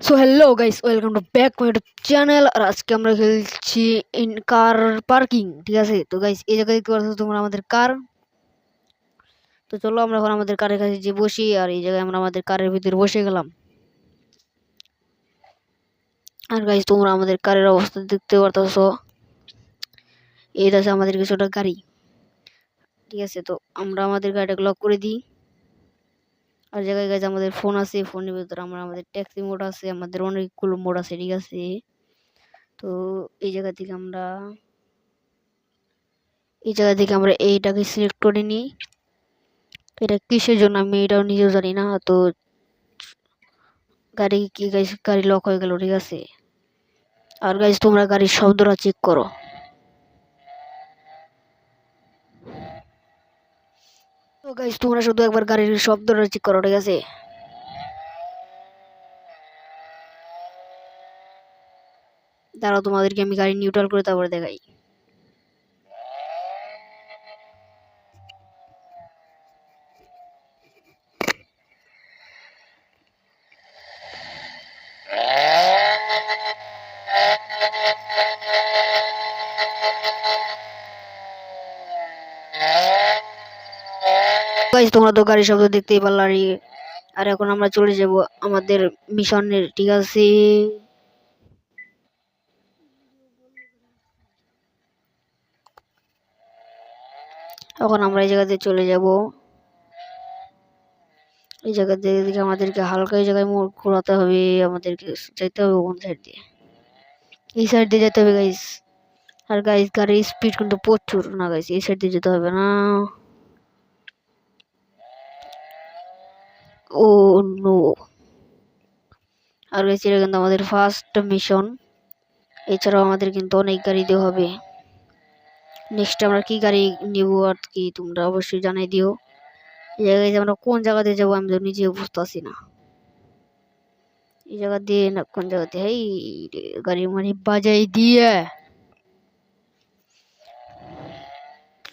So hello guys, welcome to back my YouTube channel. আর আজকে আমরা খেলছি ইন কার পার্কিং। ঠিক আছে, তো গাইস এই জায়গায় দেখতে পাচ্ছ তোমরা আমাদের কার। তো চলো আমরা এখন আমাদের কারের কাছে যে বসি, আর এই জায়গায় আমরা আমাদের কারের ভিতরে বসে গেলাম। আর গাইস তোমরা আমাদের কারের অবস্থা দেখতে পারতেছো, এই আছে আমাদের কিছুটা গাড়ি। ঠিক আছে, তো আমরা আমাদের গাড়িটাকে লক করে দিই। আর জায়গায় গাইস আমাদের ফোন আছে, ফোনের ভিতরে আমাদের ট্যাক্সি মোড আছে, আমাদের অনেকগুলো মোড আছে। ঠিক আছে, তো এই জায়গা থেকে আমরা এইটাকে সিলেক্ট করে নিই। এটা কিসের জন্য আমি এটাও নিজেও জানি না। তো গাড়ি লক হয়ে গেল। ঠিক আছে, আর গাইজ তোমরা গাড়ির শব্দটা চেক করো। তো গাইজ তোমরা শুধু একবার গাড়ির শব্দটা চেক করো। ঠিক আছে, দাঁড়াও তোমাদেরকে আমি গাড়ি নিউট্রাল করে তারপরে দেখাই। গাইজ তোমরা তো গাড়ির শব্দ দেখতেই পারলা। আর এখন আমরা চলে যাব আমাদের মিশনের। ঠিক আছে, এখন আমরা এই জায়গাতে চলে যাব। এই জায়গাতে দেখে আমাদেরকে হালকা এই জায়গায় মোড় ঘোরাতে হবে। আমাদেরকে যেতে হবে কোন সাইড দিয়ে? এই সাইড দিয়ে যেতে হবে গাইজ। আর গাইজ গাড়ির স্পিড কিন্তু প্রচুর না গাইজ, এই সাইড দিয়ে যেতে হবে না। ও নো। আর গাইজ এটা কিন্তু আমাদের ফার্স্ট মিশন। এছাড়াও আমাদের কিন্তু অনেক গাড়ি দেওয়া হবে। নেক্সট আমরা কি গাড়ি নিব আর কি তোমরা অবশ্যই জানাই দিও। এই জায়গায় আমরা কোন জায়গাতে যাবো আমি তো নিজেও বুঝতেছি না। এই জায়গা দিয়ে না কোন জায়গাতে? এই গাড়ি মানে বাজাই দিয়ে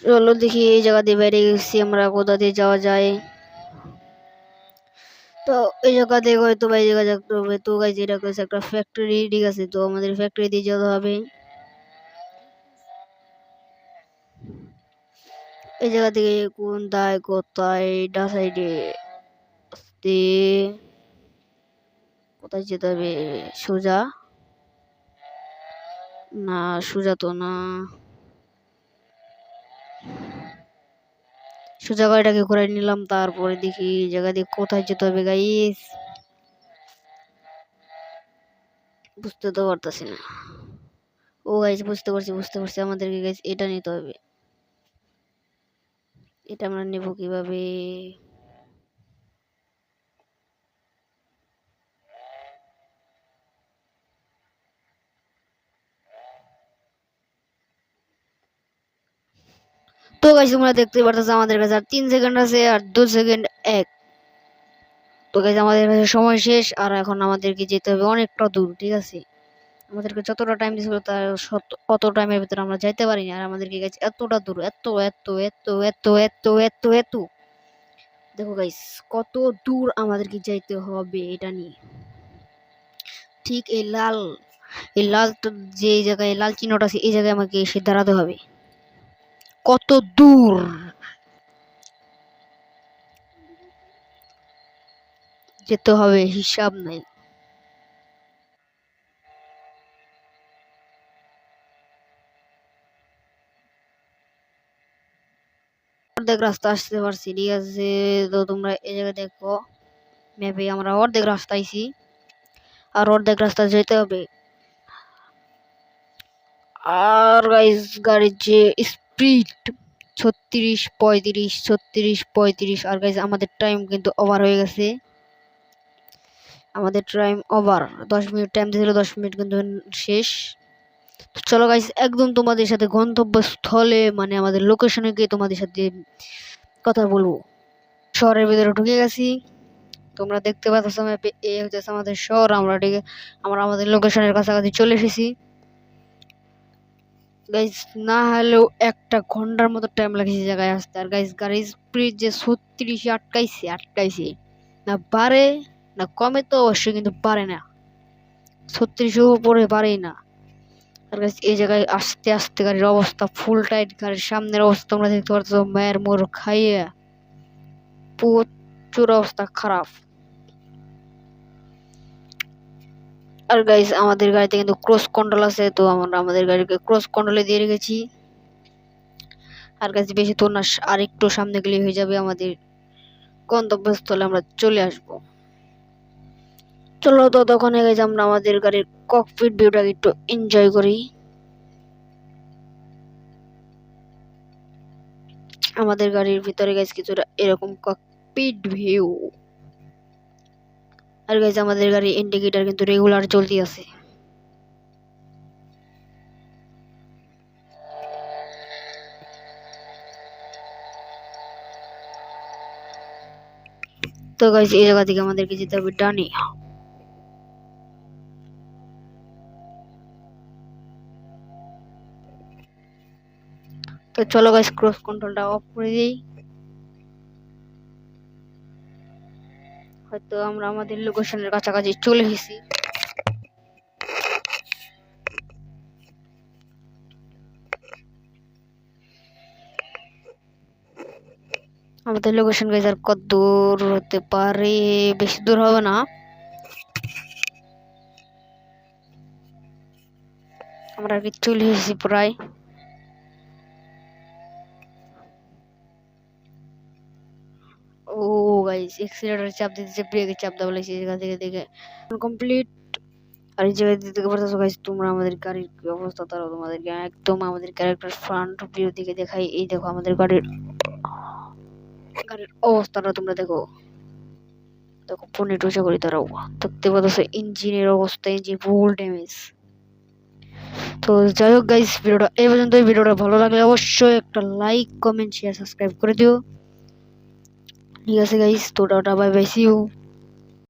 চলো দেখি। এই জায়গা দিয়ে বেরিয়ে গেছি আমরা, কোথা দিয়ে যাওয়া যায়? তো এই জায়গা দিয়ে হয়তো বা এই জায়গা যেতে হবে। তো গাইজ এটা হচ্ছে একটা ফ্যাক্টরি। ঠিক আছে, তো আমাদের ফ্যাক্টরি দিয়ে যেতে হবে। এই জায়গা থেকে কোন দায় কোথায়? ডা সাইডে কোথায় যেতে হবে? সোজা না, সোজা তো না। সোজা গাড়িটাকে ঘুরাই নিলাম, তারপরে দেখি জায়গা দিয়ে কোথায় যেতে হবে গাইস। বুঝতে তো পারতাছি না। ও গাইস বুঝতে পারছি আমাদেরকে গাইস এটা নিতে হবে। এটা আমরা নেব কিভাবে? তো গাইস তোমরা দেখতে পারতেছো আমাদের কাছে আর 3 সেকেন্ড আছে, আর 2 সেকেন্ড এক। তো গাইস আমাদের কাছে সময় শেষ, আর এখন আমাদেরকে যেতে হবে অনেকটা দূর। ঠিক আছে, আমাদেরকে যতটা টাইম দিয়েছিল তার অত টাইমের ভিতরে আমরা যাইতে পারিনি। আর আমাদেরকে গাইস এতটা দূর, এত এত এত এত এত এত এত দেখো গাইস কত দূর আমাদেরকে যাইতে হবে এটা নিয়ে। ঠিক এই লাল যে জায়গায় লাল চিহ্নটা আছে এই জায়গায় আমাকে এসে দাঁড়াতে হবে। কত দূর যেতে হবে হিসাব নাই। অর্ধেক রাস্তা আসতে পারছি। ঠিক আছে, তো তোমরা এই জায়গায় দেখো ম্যাপে আমরা অর্ধেক রাস্তা আইছি, আর অর্ধেক রাস্তা যেতে হবে। আর গাইস গাড়ির যে স্পিড 36 35 36 35। আর গাইস আমাদের টাইম কিন্তু ওভার হয়ে গেছে। আমাদের টাইম ওভার, 10 মিনিট টাইম দিয়েছিল, 10 মিনিট কিন্তু শেষ। চলো গাইস একদম তোমাদের সাথে গন্তব্যস্থলে মানে আমাদের লোকেশনে গিয়ে তোমাদের সাথে কথা বলবো। শহরের ভিতরে ঢুকে গেছি, তোমরা দেখতে পাচ্ছ ম্যাপে এই হচ্ছে আমাদের শহর। আমরা আমাদের লোকেশনের কাছাকাছি চলে এসেছি গাইস। না হলেও 1 ঘন্টার মতো টাইম লাগছে জায়গায় আসতে। আর গাইস গাড়ির স্পিড যে 36-এ আটকাইছে না বাড়ে না কমে, তো অবশ্যই কিন্তু পারে না। 36 উপরে পারেই না। আর গাইস এই জায়গায় আস্তে আস্তে গাড়ির অবস্থা ফুল টাইট, গাড়ির সামনের অবস্থা তোমরা দেখতে পারছো মায়ের মোর খাইয়ে প্রচুর অবস্থা খারাপ। আর গাইস আমাদের গাড়িতে কিন্তু ক্রস কন্ট্রোল আছে, তো আমরা আমাদের গাড়িকে ক্রস কন্ট্রোলে দিয়ে রেখেছি। আর গাইস বেশি তো না, আর একটু সামনে গেলে হয়ে যাবে আমাদের গন্তব্যস্থলে, আমরা চলে আসব। চলো তো তখন গাইস আমরা আমাদের গাড়ির ককপিট ভিউটাকে একটু এনজয় করি। আমাদের গাড়ির ভিতরে গাইস কিছুটা এরকম ককপিট ভিউ। আর গাইস আমাদের গাড়ির ইন্ডিকেটর কিন্তু রেগুলার চলতি আছে। তো গাইস এই জায়গা থেকে আমাদেরকে যেতে হবে ডানে। তো চলো গাইস ক্রস কন্ট্রোলটা অফ করে দিই। হয়তো আমরা আমাদের লোকেশনের কাছাকাছি চলে এসেছি। আমাদের লোকেশন গাইস আর কত দূর হতে পারে, বেশি দূর হবে না। আমরা আর কি চলে এসেছি প্রায়। ও গাইস এক্সিলারেটর চাপ দিতেছে, ব্রেকে চাপ দেওয়া লাগছে এখান থেকে দেখে কমপ্লিট। আর এই জায়গায় দেখতে পারতেছো গাইস তোমরা আমাদের গাড়ির কি অবস্থা, তারা তোমাদেরকে একদম আমাদের ক্যারেক্টার ফ্রন্ট ভিউ দিকে দেখাই। এই দেখো আমাদের গাড়ির অবস্থাটা তোমরা দেখো, দেখো ফোনে টুসা করি তারাও দেখতে পাচ্ছ ইঞ্জিনের অবস্থা, ইঞ্জিন ফুল ড্যামেজ। তো যাই হোক গাইস ভিডিওটা এই পর্যন্ত। ভিডিওটা ভালো লাগলে অবশ্যই একটা লাইক কমেন্ট শেয়ার সাবস্ক্রাইব করে দিও। ঠিক আছে গাইস, তো tata bye bye, see you.